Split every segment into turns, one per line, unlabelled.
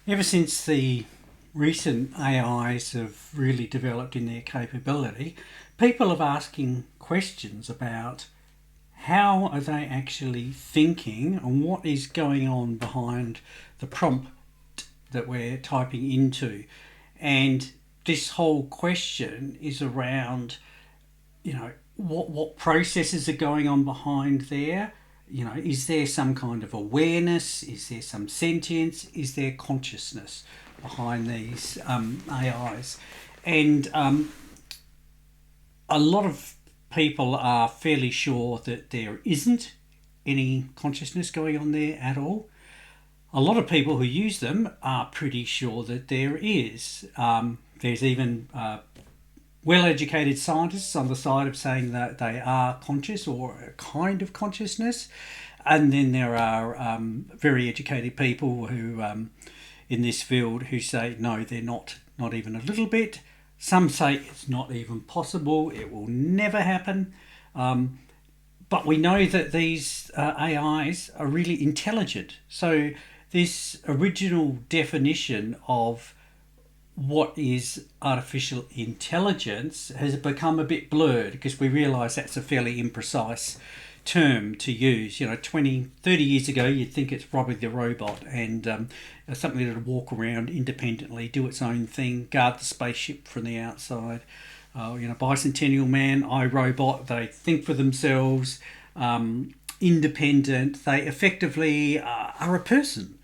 Ever since the recent AIs have really developed in their capability, people are asking questions about how are they actually thinking and what is going on behind the prompt that we're typing into. And this whole question is around, what processes are going on behind there. Is there some kind of awareness? Is there some sentience? Is there consciousness behind these AIs? And a lot of people are fairly sure that there isn't any consciousness going on there at all. A lot of people who use them are pretty sure that there is. There's even well-educated scientists on the side of saying that they are conscious or a kind of consciousness, and then there are very educated people who, in this field, who say no, they're not even a little bit. Some say it's not even possible; it will never happen. But we know that these AIs are really intelligent. So this original definition of what is artificial intelligence has become a bit blurred because we realise that's a fairly imprecise term to use. 20, 30 years ago, you'd think it's probably the robot and something that would walk around independently, do its own thing, guard the spaceship from the outside. Bicentennial Man, iRobot, they think for themselves, independent, they effectively are a person.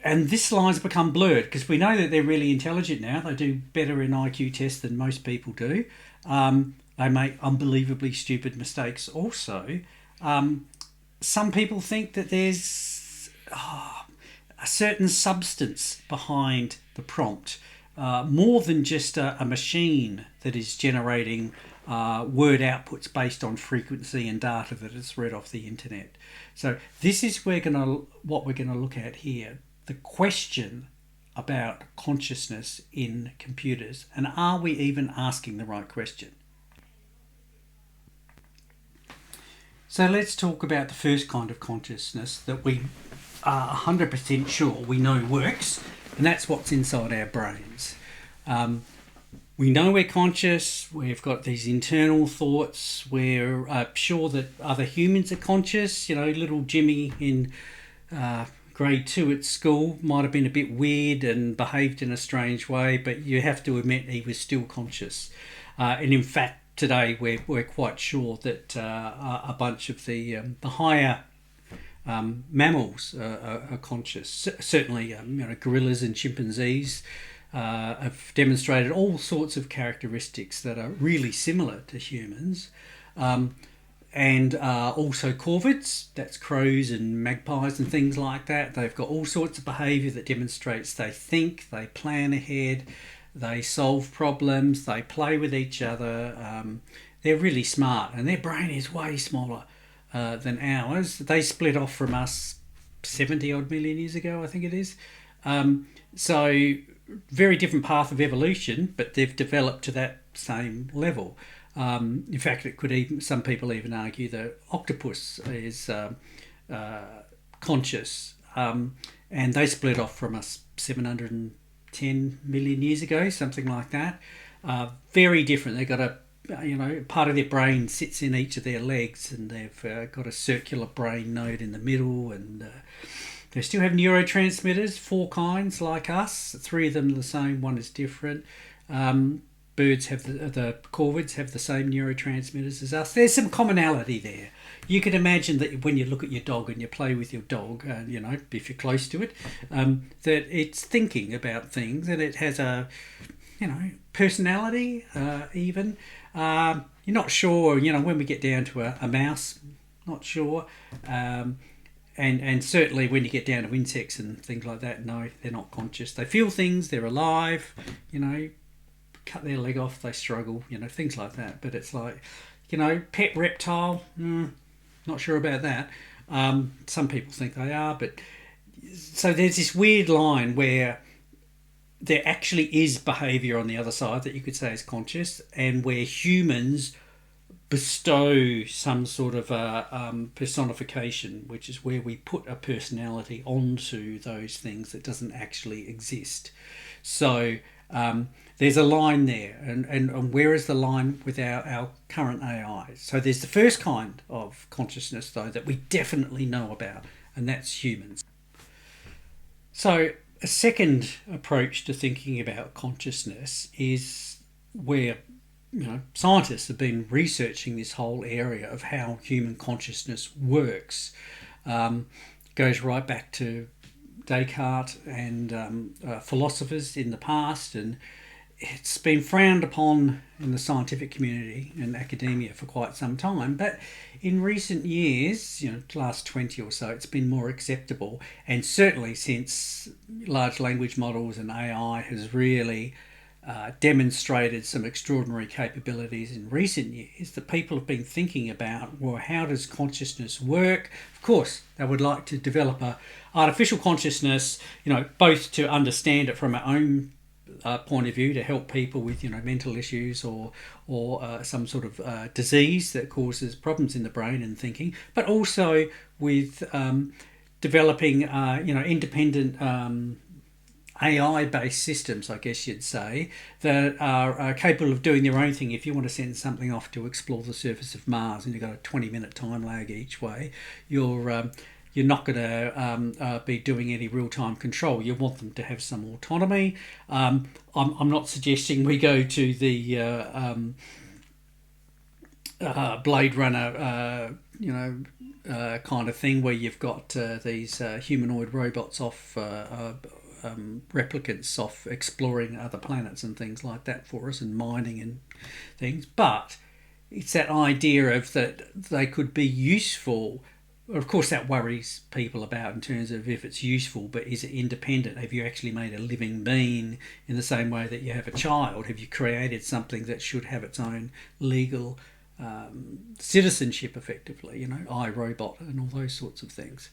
And this line's become blurred because we know that they're really intelligent now. They do better in IQ tests than most people do. They make unbelievably stupid mistakes also. Some people think that there's a certain substance behind the prompt, more than just a machine that is generating word outputs based on frequency and data that is read off the internet. So this is what we're gonna look at here. The question about consciousness in computers, and are we even asking the right question? So let's talk about the first kind of consciousness that we are 100% sure we know works, and that's what's inside our brains. We know we're conscious, we've got these internal thoughts, we're sure that other humans are conscious. Little Jimmy in grade 2 at school might have been a bit weird and behaved in a strange way, but you have to admit he was still conscious. And in fact, today we're quite sure that a bunch of the higher mammals are conscious. Certainly, gorillas and chimpanzees have demonstrated all sorts of characteristics that are really similar to humans. And also corvids, that's crows and magpies and things like that. They've got all sorts of behaviour that demonstrates they think, they plan ahead, they solve problems, they play with each other. They're really smart, and their brain is way smaller than ours. They split off from us 70 odd million years ago, I think it is. So very different path of evolution, but they've developed to that same level. In fact, some people even argue that octopus is conscious, and they split off from us 710 million years ago, something like that. Very different. They've got part of their brain sits in each of their legs, and they've got a circular brain node in the middle, and they still have neurotransmitters, 4 kinds like us. 3 of them are the same, 1 is different. Birds have the corvids have the same neurotransmitters as us. There's some commonality there. You can imagine that when you look at your dog and you play with your dog, if you're close to it, that it's thinking about things, and it has a, personality even. You're not sure, when we get down to a mouse, not sure. And certainly when you get down to insects and things like that, no, they're not conscious. They feel things, they're alive, cut their leg off, they struggle, things like that. But it's like, pet reptile, not sure about that. Some people think they are, but so there's this weird line where there actually is behaviour on the other side that you could say is conscious, and where humans bestow some sort of personification, which is where we put a personality onto those things that doesn't actually exist. So there's a line there, and where is the line with our current AI? So there's the first kind of consciousness, though, that we definitely know about, and that's humans. So a second approach to thinking about consciousness is where scientists have been researching this whole area of how human consciousness works. Goes right back to Descartes and philosophers in the past, and it's been frowned upon in the scientific community and academia for quite some time. But in recent years, last 20 or so, it's been more acceptable. And certainly since large language models and AI has really demonstrated some extraordinary capabilities in recent years, that people have been thinking about, well, how does consciousness work? Of course, they would like to develop a artificial consciousness, both to understand it from our own point of view, to help people with mental issues or some sort of disease that causes problems in the brain and thinking, but also with developing independent AI-based systems, I guess you'd say, that are capable of doing their own thing. If you want to send something off to explore the surface of Mars and you've got a 20-minute time lag each way, you're not going to be doing any real-time control. You want them to have some autonomy. I'm not suggesting we go to the Blade Runner, kind of thing where you've got these humanoid robots off replicants off exploring other planets and things like that for us, and mining and things. But it's that idea of that they could be useful. Of course, that worries people about in terms of if it's useful, but is it independent? Have you actually made a living being in the same way that you have a child? Have you created something that should have its own legal citizenship, effectively, iRobot and all those sorts of things.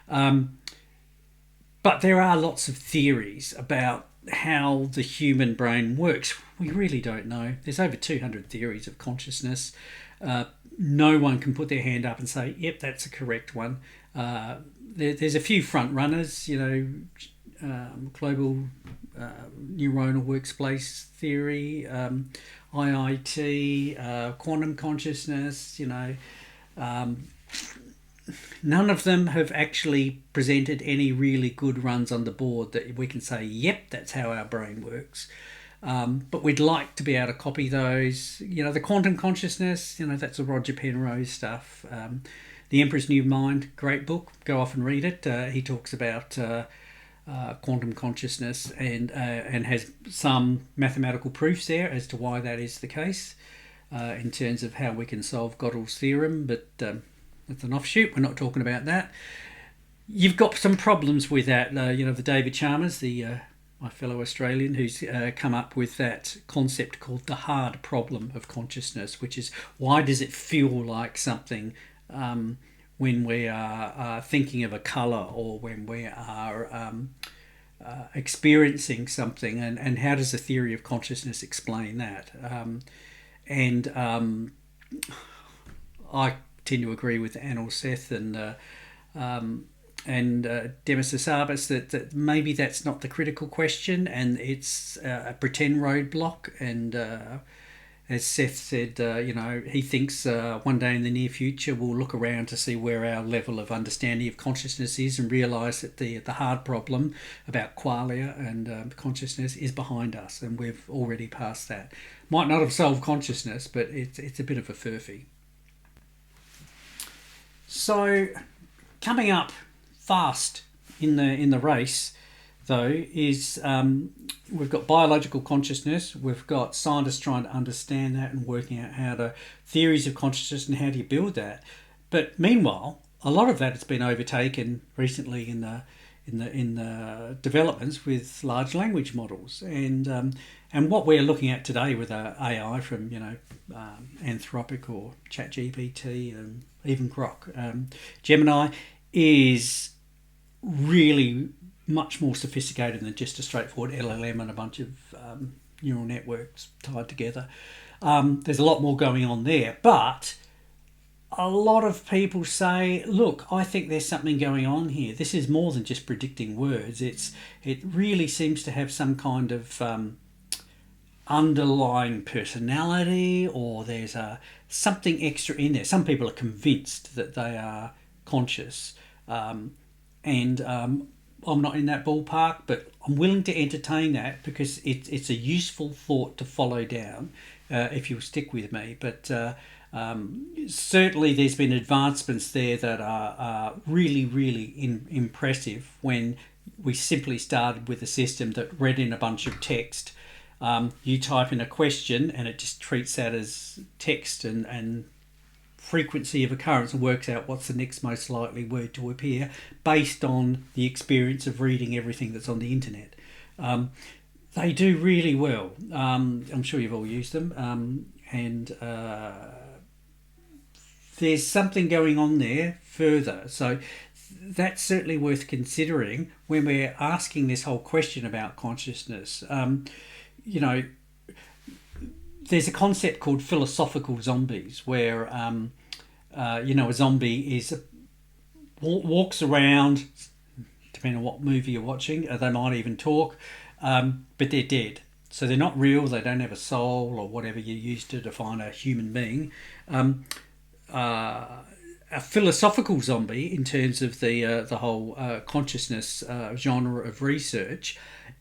But there are lots of theories about how the human brain works. We really don't know. There's over 200 theories of consciousness. No one can put their hand up and say, yep, that's a correct one. There's a few front runners, global neuronal workplace theory, IIT, quantum consciousness, none of them have actually presented any really good runs on the board that we can say, yep, that's how our brain works. But we'd like to be able to copy those. The quantum consciousness, that's the Roger Penrose stuff. The Emperor's New Mind, great book. Go off and read it. He talks about quantum consciousness and has some mathematical proofs there as to why that is the case in terms of how we can solve Gödel's theorem. But it's an offshoot. We're not talking about that. You've got some problems with that. The David Chalmers, my fellow Australian, who's come up with that concept called the hard problem of consciousness, which is why does it feel like something when we are thinking of a colour or when we are experiencing something, and how does the theory of consciousness explain that? I tend to agree with Anil Seth and Demis Hassabis that maybe that's not the critical question, and it's a pretend roadblock. And as Seth said, he thinks one day in the near future we'll look around to see where our level of understanding of consciousness is and realise that the hard problem about qualia and consciousness is behind us, and we've already passed that. Might not have solved consciousness, but it's a bit of a furphy. So, coming up fast in the race, though, is we've got biological consciousness. We've got scientists trying to understand that and working out how to theories of consciousness and how do you build that. But meanwhile, a lot of that has been overtaken recently in the developments with large language models, and what we're looking at today with AI from Anthropic or ChatGPT and even Grok, Gemini, is really much more sophisticated than just a straightforward LLM and a bunch of neural networks tied together. There's a lot more going on there. But a lot of people say, look, I think there's something going on here. This is more than just predicting words. It really seems to have some kind of underlying personality, or there's something extra in there. Some people are convinced that they are conscious, and I'm not in that ballpark, but I'm willing to entertain that because it's a useful thought to follow down if you'll stick with me. But certainly there's been advancements there that are really, really impressive when we simply started with a system that read in a bunch of text. You type in a question and it just treats that as text and frequency of occurrence and works out what's the next most likely word to appear based on the experience of reading everything that's on the internet. They do really well. I'm sure you've all used them. And there's something going on there further. So that's certainly worth considering when we're asking this whole question about consciousness. You know, there's a concept called philosophical zombies where, a zombie walks around, depending on what movie you're watching, they might even talk, but they're dead. So they're not real, they don't have a soul or whatever you use to define a human being. A philosophical zombie, in terms of the whole consciousness genre of research,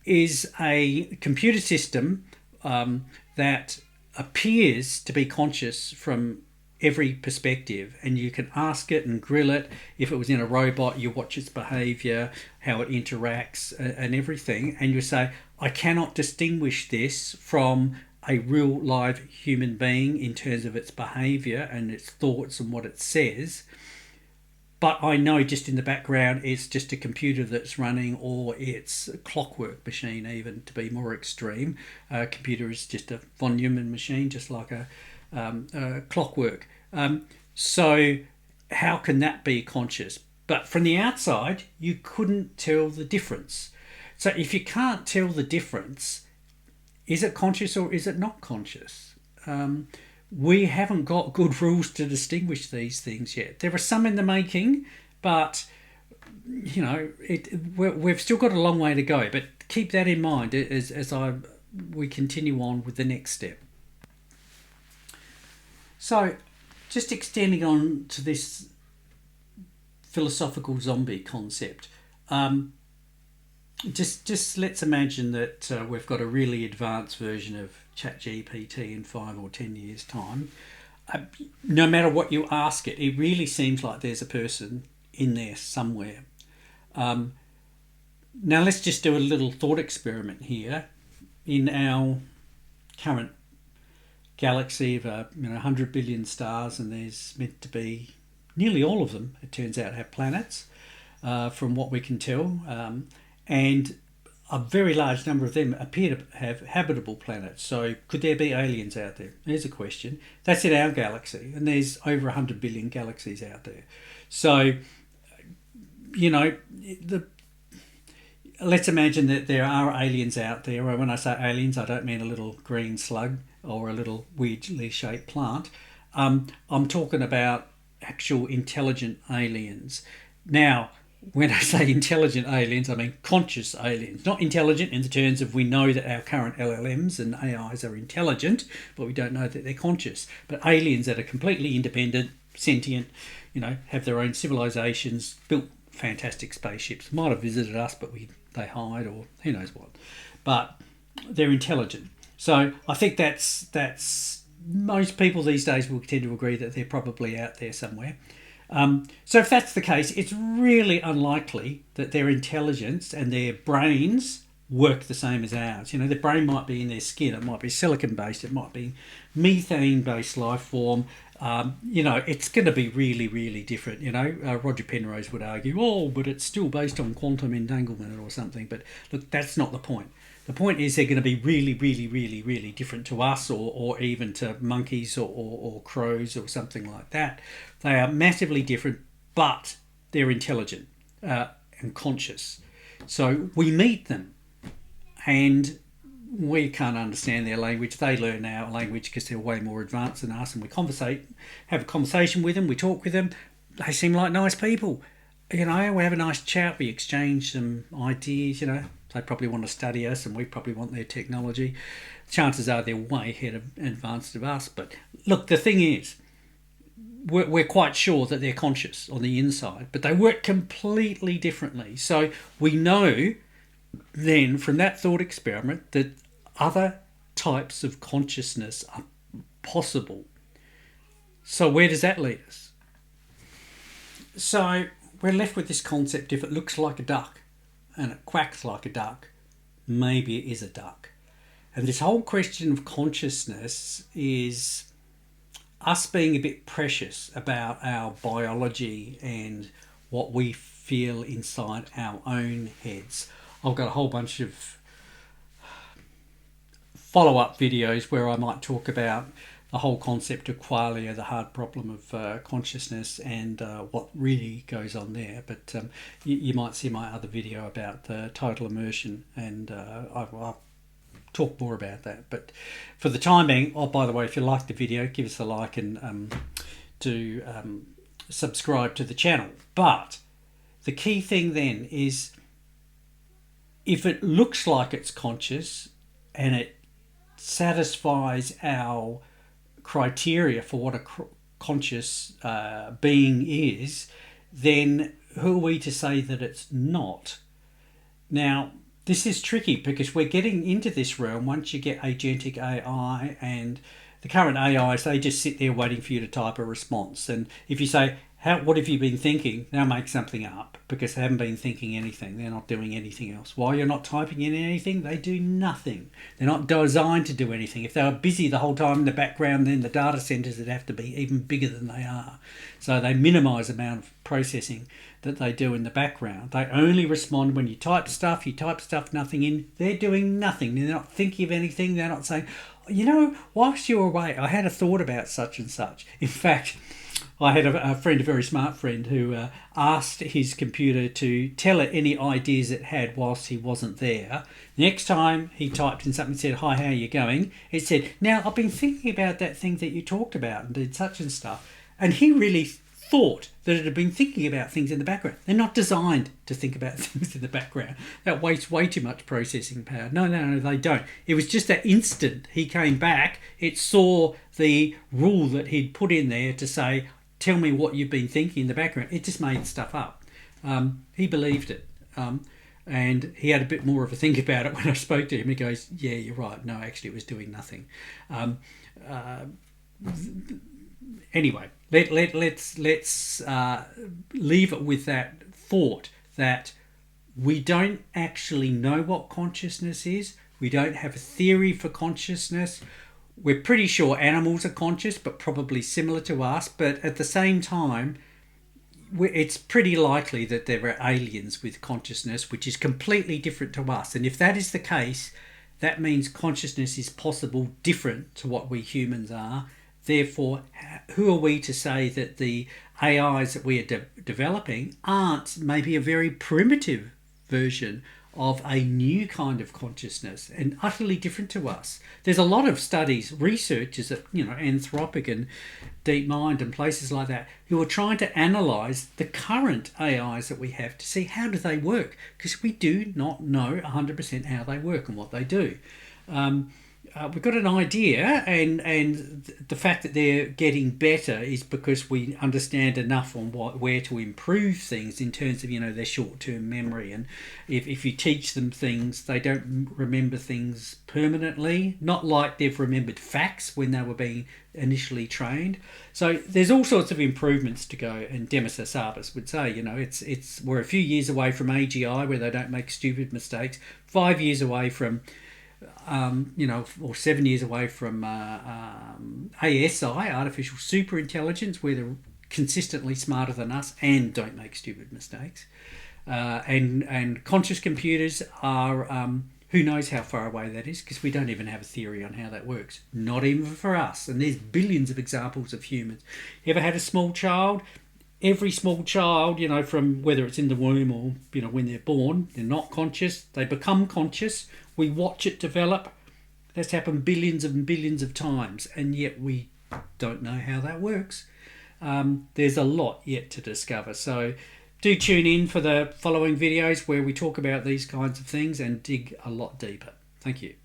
is a computer system that appears to be conscious from every perspective, and you can ask it and grill it. If it was in a robot, you watch its behaviour, how it interacts and everything, and you say, I cannot distinguish this from a real live human being in terms of its behaviour and its thoughts and what it says. But I know just in the background it's just a computer that's running, or it's a clockwork machine, even to be more extreme. A computer is just a von Neumann machine, just like a clockwork. So how can that be conscious? But from the outside, you couldn't tell the difference. So if you can't tell the difference, is it conscious or is it not conscious? We haven't got good rules to distinguish these things yet. There are some in the making, but we've still got a long way to go. But keep that in mind as we continue on with the next step. So, just extending on to this philosophical zombie concept. Just let's imagine that we've got a really advanced version of ChatGPT in 5 or 10 years' time. No matter what you ask it, it really seems like there's a person in there somewhere. Now let's just do a little thought experiment here. In our current galaxy of 100 billion stars, and there's meant to be nearly all of them, it turns out, have planets, from what we can tell. And a very large number of them appear to have habitable planets. So could there be aliens out there? There's a question. That's in our galaxy, and there's over 100 billion galaxies out there. So, let's imagine that there are aliens out there. When I say aliens, I don't mean a little green slug or a little weirdly shaped plant. I'm talking about actual intelligent aliens. Now, when I say intelligent aliens, I mean conscious aliens. Not intelligent in the terms of we know that our current LLMs and AIs are intelligent, but we don't know that they're conscious. But aliens that are completely independent, sentient, have their own civilizations, built fantastic spaceships, might have visited us, but they hide, or who knows what. But they're intelligent. So I think that's most people these days will tend to agree that they're probably out there somewhere. So if that's the case, it's really unlikely that their intelligence and their brains work the same as ours. Their brain might be in their skin, it might be silicon-based, it might be methane-based life form. It's going to be really, really different. Roger Penrose would argue, but it's still based on quantum entanglement or something. But look, that's not the point. The point is they're going to be really, really, really, really different to us, or even to monkeys or crows or something like that. They are massively different, but they're intelligent and conscious. So we meet them, and we can't understand their language. They learn our language because they're way more advanced than us, and we have a conversation with them, we talk with them. They seem like nice people. You know, we have a nice chat, we exchange some ideas, you know. They probably want to study us and we probably want their technology. Chances are they're way ahead of advanced of us. But look, the thing is, we're quite sure that they're conscious on the inside, but they work completely differently. So we know then from that thought experiment that other types of consciousness are possible. So where does that lead us? So we're left with this concept: if it looks like a duck and it quacks like a duck, maybe it is a duck. And this whole question of consciousness is us being a bit precious about our biology and what we feel inside our own heads. I've got a whole bunch of follow-up videos where I might talk about the whole concept of qualia, the hard problem of consciousness, and what really goes on there. But you might see my other video about total immersion, and I'll talk more about that. But for the time being, oh, by the way, if you like the video, give us a like and do subscribe to the channel. But the key thing then is, if it looks like it's conscious and it satisfies our criteria for what a conscious being is, then who are we to say that it's not? Now, this is tricky because we're getting into this realm once you get agentic AI, and the current AIs, they just sit there waiting for you to type a response. And if you say, what have you been thinking? They'll make something up because they haven't been thinking anything. They're not doing anything else. While you're not typing in anything, they do nothing. They're not designed to do anything. If they were busy the whole time in the background, then the data centers would have to be even bigger than they are. So they minimize the amount of processing that they do in the background. They only respond when you type stuff, nothing in. They're doing nothing. They're not thinking of anything. They're not saying, you know, whilst you're away, I had a thought about such and such. In fact, I had a friend, a very smart friend, who asked his computer to tell it any ideas it had whilst he wasn't there. Next time he typed in something and said, hi, how are you going? It said, now, I've been thinking about that thing that you talked about and did such and stuff. And he really thought that it had been thinking about things in the background. They're not designed to think about things in the background. That wastes way too much processing power. No, they don't. It was just that instant he came back, it saw the rule that he'd put in there to say, tell me what you've been thinking in the background. It just made stuff up. He believed it. And he had a bit more of a think about it when I spoke to him. He goes, yeah, you're right. No, actually, it was doing nothing. Anyway, let's leave it with that thought that we don't actually know what consciousness is. We don't have a theory for consciousness. We're pretty sure animals are conscious, but probably similar to us. But at the same time, it's pretty likely that there are aliens with consciousness, which is completely different to us. And if that is the case, that means consciousness is possible different to what we humans are. Therefore, who are we to say that the AIs that we are developing aren't maybe a very primitive version of a new kind of consciousness and utterly different to us? There's a lot of studies, researchers at Anthropic and DeepMind and places like that, who are trying to analyse the current AIs that we have to see how do they work, because we do not know 100% how they work and what they do. We've got an idea, and the fact that they're getting better is because we understand enough on where to improve things in terms of their short-term memory. And if you teach them things, they don't remember things permanently, not like they've remembered facts when they were being initially trained. So there's all sorts of improvements to go, and Demis Hassabis would say, we're a few years away from AGI, where they don't make stupid mistakes, 5 years away from or 7 years away from ASI, artificial superintelligence, where they're consistently smarter than us and don't make stupid mistakes. And conscious computers are, who knows how far away that is, because we don't even have a theory on how that works. Not even for us. And there's billions of examples of humans. You ever had a small child? Every small child, you know, from whether it's in the womb or, you know, when they're born, they're not conscious. They become conscious. We watch it develop. That's happened billions and billions of times, and yet we don't know how that works. There's a lot yet to discover. So do tune in for the following videos where we talk about these kinds of things and dig a lot deeper. Thank you.